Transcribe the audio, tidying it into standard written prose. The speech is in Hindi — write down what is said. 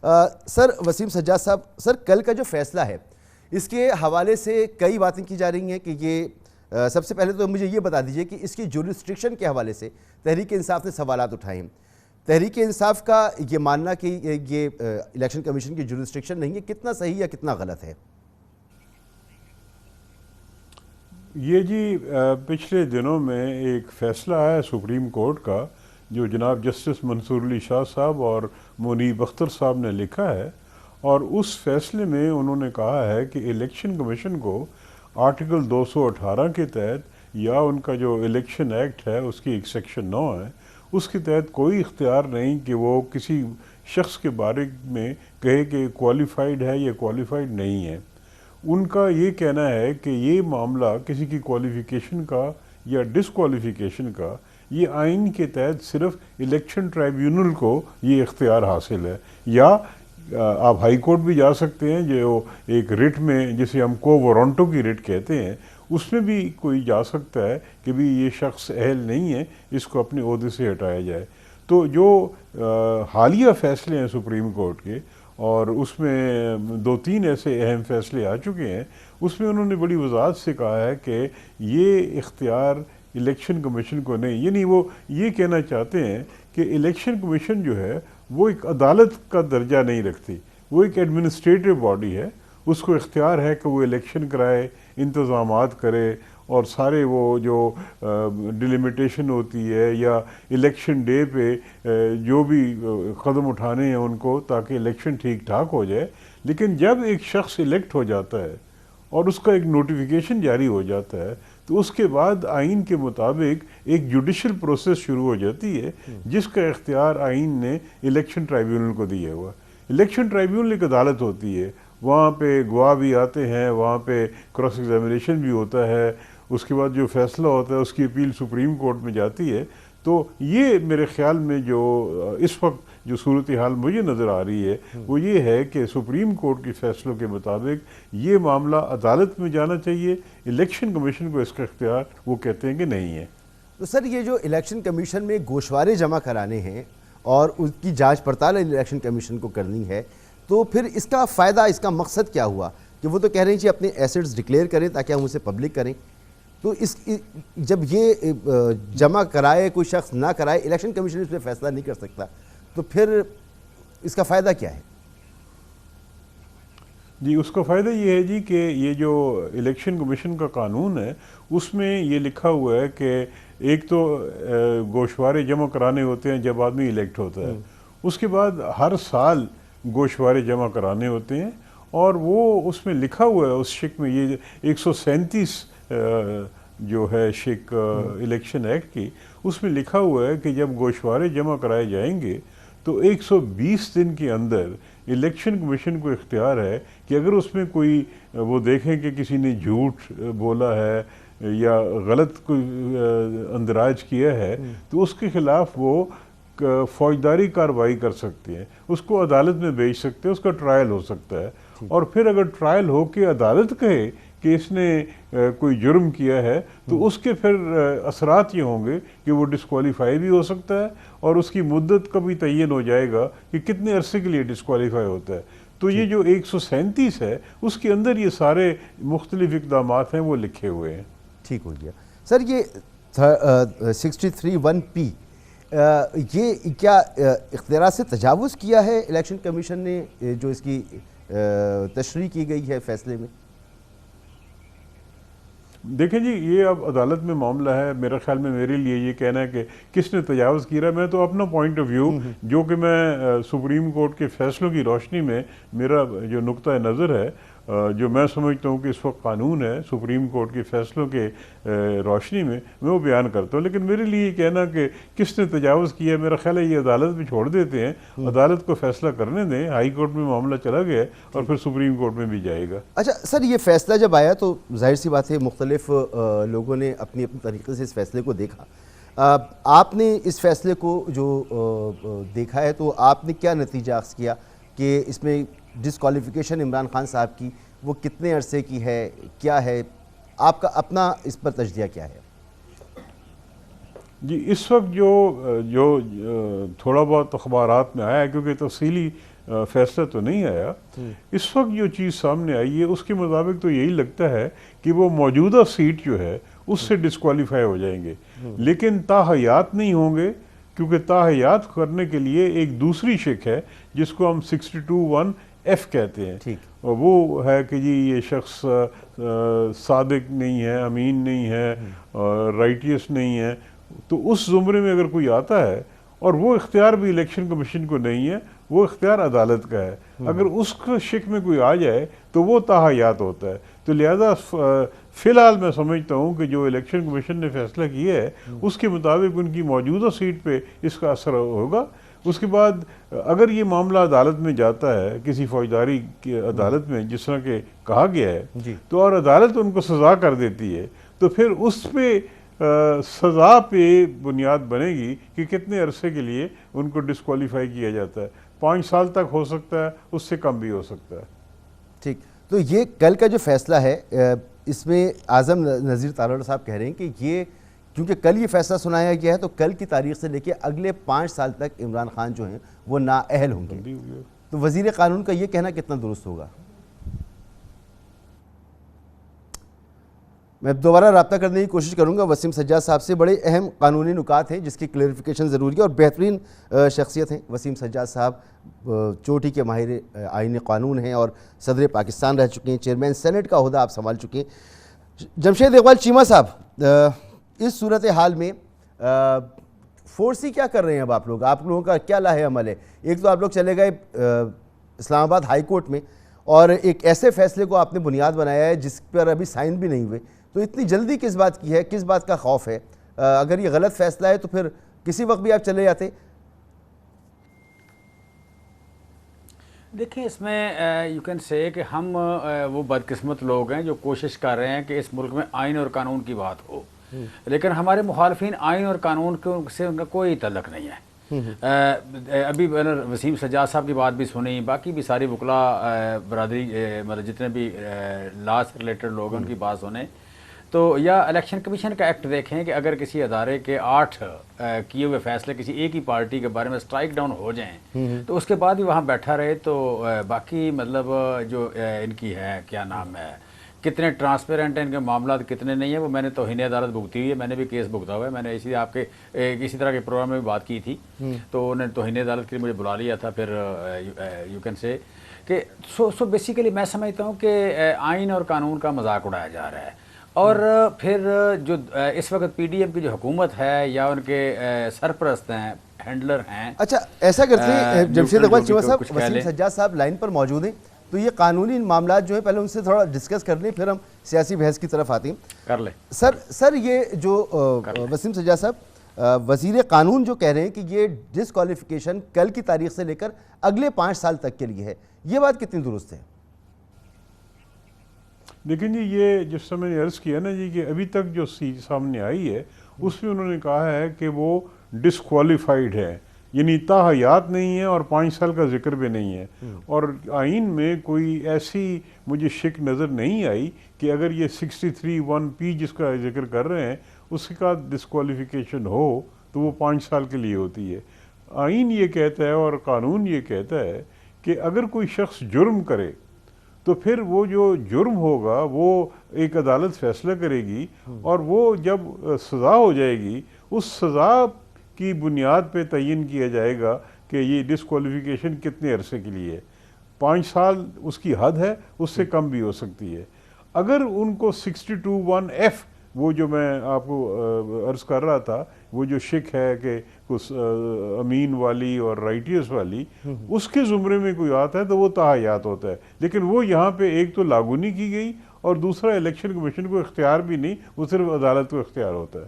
सर वसीम सज्जाद साहब, सर कल का जो फैसला है इसके हवाले से कई बातें की जा रही हैं कि ये सबसे पहले तो मुझे ये बता दीजिए कि इसकी जुरिस्डिक्शन के हवाले से तहरीक इंसाफ ने सवालात उठाए हैं। तहरीक इंसाफ का ये मानना कि ये इलेक्शन कमीशन की जुरिस्डिक्शन नहीं है, कितना सही या कितना गलत है? ये जी पिछले दिनों में एक फ़ैसला आया सुप्रीम कोर्ट का, जो जनाब जस्टिस मंसूर अली शाह साहब और मुनीब अख्तर साहब ने लिखा है, और उस फैसले में उन्होंने कहा है कि इलेक्शन कमीशन को आर्टिकल 218 के तहत या उनका जो इलेक्शन एक्ट है उसकी एक सेक्शन 9 है, उसके तहत कोई इख्तियार नहीं कि वो किसी शख्स के बारे में कहे कि क्वालिफाइड है या क्वालिफाइड नहीं है। उनका ये कहना है कि ये मामला किसी की क्वालिफ़िकेशन का या डिसक्वालिफ़िकेशन का, ये आइन के तहत सिर्फ इलेक्शन ट्राइब्यूनल को ये इख्तियार हासिल है। या आप हाई कोर्ट भी जा सकते हैं, जो एक रिट में जिसे हम को वारंटो की रिट कहते हैं, उसमें भी कोई जा सकता है कि भी ये शख्स अहल नहीं है, इसको अपने ओहदे से हटाया जाए। तो जो हालिया फ़ैसले हैं सुप्रीम कोर्ट के, और उसमें 2-3 ऐसे अहम फ़ैसले आ चुके हैं, उसमें उन्होंने बड़ी वजाहत से कहा है कि ये इख्तियार इलेक्शन कमीशन को नहीं, यानी वो ये कहना चाहते हैं कि इलेक्शन कमीशन जो है वो एक अदालत का दर्जा नहीं रखती, वो एक एडमिनिस्ट्रेटिव बॉडी है। उसको इख्तियार है कि वो इलेक्शन कराए, इंतज़ामात करे, और सारे वो जो डिलिमिटेशन होती है या इलेक्शन डे पे जो भी कदम उठाने हैं उनको, ताकि इलेक्शन ठीक ठाक हो जाए। लेकिन जब एक शख्स इलेक्ट हो जाता है और उसका एक नोटिफिकेशन जारी हो जाता है, तो उसके बाद आइन के मुताबिक एक जुडिशल प्रोसेस शुरू हो जाती है, जिसका इख्तियार आइन ने इलेक्शन ट्राइब्यूनल को दिया हुआ। इलेक्शन ट्राइब्यूनल एक अदालत होती है, वहाँ पे गवाह भी आते हैं, वहाँ पे क्रॉस एग्जामिनेशन भी होता है, उसके बाद जो फैसला होता है उसकी अपील सुप्रीम कोर्ट में जाती है। तो ये मेरे ख्याल में जो इस वक्त जो सूरत हाल मुझे नज़र आ रही है वो ये है कि सुप्रीम कोर्ट के फैसलों के मुताबिक ये मामला अदालत में जाना चाहिए। इलेक्शन कमीशन को इसका इख्तियार वो कहते हैं कि नहीं है। तो सर ये जो इलेक्शन कमीशन में गोशवारे जमा कराने हैं और उसकी जांच पड़ताल इलेक्शन कमीशन को करनी है, तो फिर इसका फ़ायदा, इसका मकसद क्या हुआ? कि वो तो कह रहे हैं जी अपने एसेट्स डिक्लेयर करें ताकि हम उसे पब्लिक करें, तो जब ये जमा कराए कोई शख्स ना कराए, इलेक्शन कमीशन इस पर फैसला नहीं कर सकता, तो फिर इसका फ़ायदा क्या है? जी, उसका फ़ायदा ये है जी कि ये जो इलेक्शन कमीशन का कानून है उसमें ये लिखा हुआ है कि एक तो गोशवारे जमा कराने होते हैं जब आदमी इलेक्ट होता है, उसके बाद हर साल गोशवारे जमा कराने होते हैं, और वो उसमें लिखा हुआ है उस शिक में, ये 137 जो है शिक इलेक्शन एक्ट की, उसमें लिखा हुआ है कि जब गोशवारे जमा कराए जाएंगे तो 120 दिन के अंदर इलेक्शन कमीशन को इख्तियार है कि अगर उसमें कोई वो देखें कि किसी ने झूठ बोला है या गलत कोई अंदराज किया है, तो उसके ख़िलाफ़ वो फौजदारी कार्रवाई कर सकते हैं, उसको अदालत में भेज सकते हैं, उसका ट्रायल हो सकता है। और फिर अगर ट्रायल हो के अदालत कहे कि इसने कोई जुर्म किया है, तो उसके फिर असरात ये होंगे कि वो डिस्क्वालीफाई भी हो सकता है, और उसकी मुद्दत का भी तयन हो जाएगा कि कितने अरसे के लिए डिस्क्वालीफाई होता है। तो ये जो 137 है उसके अंदर ये सारे मुख्तलिफ इक़दामात हैं वो लिखे हुए हैं। ठीक हो गया सर। ये 63(1)P ये क्या इख्तियार से तजावुज़ किया है इलेक्शन कमीशन ने, जो इसकी तशरीह की गई है फैसले में? देखें जी, ये अब अदालत में मामला है। मेरा ख्याल में मेरे लिए ये कहना है कि किसने तजावज़ किया, मैं तो अपना पॉइंट ऑफ व्यू जो कि मैं सुप्रीम कोर्ट के फैसलों की रोशनी में मेरा जो नुक्ता नज़र है, जो मैं समझता हूँ कि इस वक्त कानून है सुप्रीम कोर्ट के फैसलों के रोशनी में, मैं वो बयान करता हूँ। लेकिन मेरे लिए कहना कि किसने तजावज़ किया, मेरा ख्याल है ये अदालत में छोड़ देते हैं, अदालत को फैसला करने दें। हाई कोर्ट में मामला चला गया और फिर सुप्रीम कोर्ट में भी जाएगा। अच्छा सर, ये फैसला जब आया तो जाहिर सी बात है मुख्तलिफ लोगों ने अपनी अपनी तरीके से इस फैसले को देखा। आपने इस फैसले को जो देखा है तो आपने क्या नतीजा अख्ज़ किया कि इसमें डिसक्वालिफिकेशन इमरान खान साहब की वो कितने अरसे की है, क्या है, आपका अपना इस पर तजदिया क्या है? जी, इस वक्त जो थोड़ा बहुत अखबारात में आया है, क्योंकि तफसीली फैसला तो नहीं आया। इस वक्त जो चीज़ सामने आई है उसके मुताबिक तो यही लगता है कि वो मौजूदा सीट जो है उससे डिस्क्वालीफाई हो जाएंगे, लेकिन ताहयात नहीं होंगे, क्योंकि ताहयात करने के लिए एक दूसरी शिक है जिसको हम 62(1)F कहते हैं। ठीक। और वो है कि जी ये शख्स सादिक नहीं है, अमीन नहीं है, राइटियस नहीं है। तो उस ज़ुमरे में अगर कोई आता है और वो इख्तियार भी इलेक्शन कमीशन को नहीं है, वो इख्तियार अदालत का है, अगर उस शिक में कोई आ जाए तो वो ताहयात होता है। तो लिहाजा फ़िलहाल मैं समझता हूँ कि जो इलेक्शन कमीशन ने फैसला किया है उसके मुताबिक उनकी मौजूदा सीट पे इसका असर होगा। उसके बाद अगर ये मामला अदालत में जाता है, किसी फौजदारी की अदालत में जिस तरह के कहा गया है, तो और अदालत उनको सज़ा कर देती है, तो फिर उस पे सज़ा पे बुनियाद बनेगी कि कितने अरसे के लिए उनको डिस्क्वालीफाई किया जाता है। 5 साल तक हो सकता है, उससे कम भी हो सकता है। ठीक, तो ये कल का जो फैसला है इसमें आज़म नज़ीर तारड़ साहब कह रहे हैं कि ये क्योंकि कल ये फैसला सुनाया गया है तो कल की तारीख से लेकर अगले 5 साल तक इमरान खान जो हैं वो नाअहल होंगे। तो वज़ीर क़ानून का ये कहना कितना दुरुस्त होगा? मैं दोबारा रब्ता करने की कोशिश करूंगा वसीम सज्जाद साहब से। बड़े अहम कानूनी नुकात हैं जिसकी क्लेरिफिकेशन ज़रूरी है और बेहतरीन शख्सियत हैं वसीम सज्जाद साहब। चोटी के माहिर आईन कानून हैं और सदर पाकिस्तान रह चुके हैं, चेयरमैन सेनेट का ओहदा आप संभाल चुके हैं। जमशेद इकबाल चीमा साहब, इस सूरत हाल में फोर्सी क्या कर रहे हैं अब आप लोगों का क्या लाहे अमल है? एक तो आप लोग चले गए इस्लामाबाद हाई कोर्ट में और एक ऐसे फैसले को आपने बुनियाद बनाया है जिस पर अभी साइन भी नहीं हुए, तो इतनी जल्दी किस बात की है, किस बात का खौफ है? अगर ये गलत फैसला है तो फिर किसी वक्त भी आप चले जाते। देखिए, इसमें यू कैन से कि हम वो बदकिस्मत लोग हैं जो कोशिश कर रहे हैं कि इस मुल्क में आइन और कानून की बात हो, लेकिन हमारे मुखालफिन आइन और कानून से उनका कोई तल्लक नहीं है। अभी मैंने वसीम सज्जाद साहब की बात भी सुनी, बाकी भी सारी वकला बरादरी मतलब जितने भी लॉ से रिलेटेड लोग हैं उनकी बात सुने, तो या इलेक्शन कमीशन का एक्ट देखें कि अगर किसी अदारे के 8 किए हुए फैसले किसी एक ही पार्टी के बारे में स्ट्राइक डाउन हो जाएं तो उसके बाद भी वहाँ बैठा रहे, तो बाकी मतलब जो इनकी है क्या नाम है, कितने ट्रांसपेरेंट हैं इनके मामला, कितने नहीं है, वो मैंने तौहीन अदालत भुगती हुई है, मैंने भी केस भुगता हुआ है। मैंने इसी आपके किसी तरह के प्रोग्राम में भी बात की थी, तो उन्होंने तौहीन अदालत के लिए मुझे बुला लिया था। फिर यू कैन से कि सो बेसिकली मैं समझता हूँ कि आइन और कानून का मजाक उड़ाया जा रहा है। और फिर जो इस वक्त PDM की जो हुकूमत है या उनके सरपरस्त हैं, हैंडलर हैं। अच्छा, ऐसा करते हैं जमशेद इकबाल चीमा साहब, वसीम सज्जाद साहब लाइन पर मौजूद हैं, तो ये कानूनी मामला जो है पहले उनसे थोड़ा डिस्कस कर लें, फिर हम सियासी बहस की तरफ आते हैं। कर ले सर ये जो वसीम सज्जाद साहब, वज़ीर क़ानून जो कह रहे हैं कि ये डिसक्वालिफिकेशन कल की तारीख से लेकर अगले 5 साल तक के लिए है, ये बात कितनी दुरुस्त है? लेकिन जी ये जिस समय मैंने अर्ज़ किया ना जी कि अभी तक जो सीट सामने आई है उसमें उन्होंने कहा है कि वो डिसक्वालीफाइड है, यानी ताहयात नहीं है और 5 साल का जिक्र भी नहीं है। और आइन में कोई ऐसी मुझे शिक नज़र नहीं आई कि अगर ये 63(1)P जिसका जिक्र कर रहे हैं उसका डिसक्वालिफिकेशन हो तो वो 5 साल के लिए होती है। आइन ये कहता है और कानून ये कहता है कि अगर कोई शख्स जुर्म करे तो फिर वो जो जुर्म होगा वो एक अदालत फैसला करेगी और वो जब सज़ा हो जाएगी उस सज़ा की बुनियाद पे तयन किया जाएगा कि ये डिसक्वालिफिकेशन कितने अरसे के लिए है। 5 साल उसकी हद है, उससे कम भी हो सकती है। अगर उनको 62(1)F वो जो मैं आपको अर्ज़ कर रहा था, वो जो शिक है कि कुछ अमीन वाली और राइटियस वाली, उसके ज़ुमरे में कोई आता है तो वो ताहयात होता है। लेकिन वो यहाँ पे एक तो लागू नहीं की गई और दूसरा इलेक्शन कमीशन को इख्तियार भी नहीं, वो सिर्फ अदालत को इख्तियार होता है।